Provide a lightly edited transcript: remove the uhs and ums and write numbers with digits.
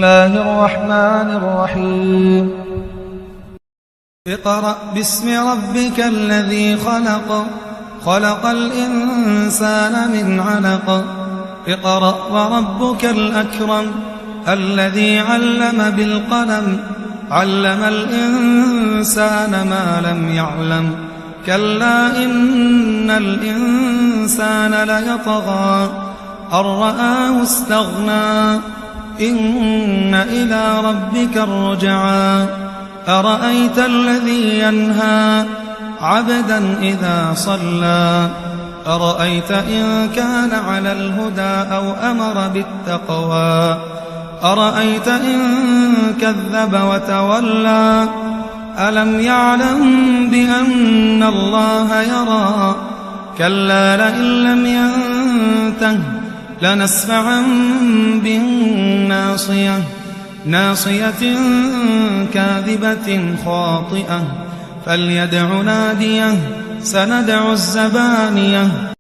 الله الرحمن الرحيم اقرأ باسم ربك الذي خلق خلق الإنسان من علق اقرأ وربك الأكرم الذي علم بالقلم علم الإنسان ما لم يعلم كلا إن الإنسان ليطغى أن رآه استغنى إن إلى ربك الرجعى أرأيت الذي ينهى عبدا إذا صلى أرأيت إن كان على الهدى أو أمر بالتقوى أرأيت إن كذب وتولى ألم يعلم بأن الله يرى كلا لئن لم ينته لنسفعا بالناصية ناصية كاذبة خاطئة فليدع ناديه سندع الزبانية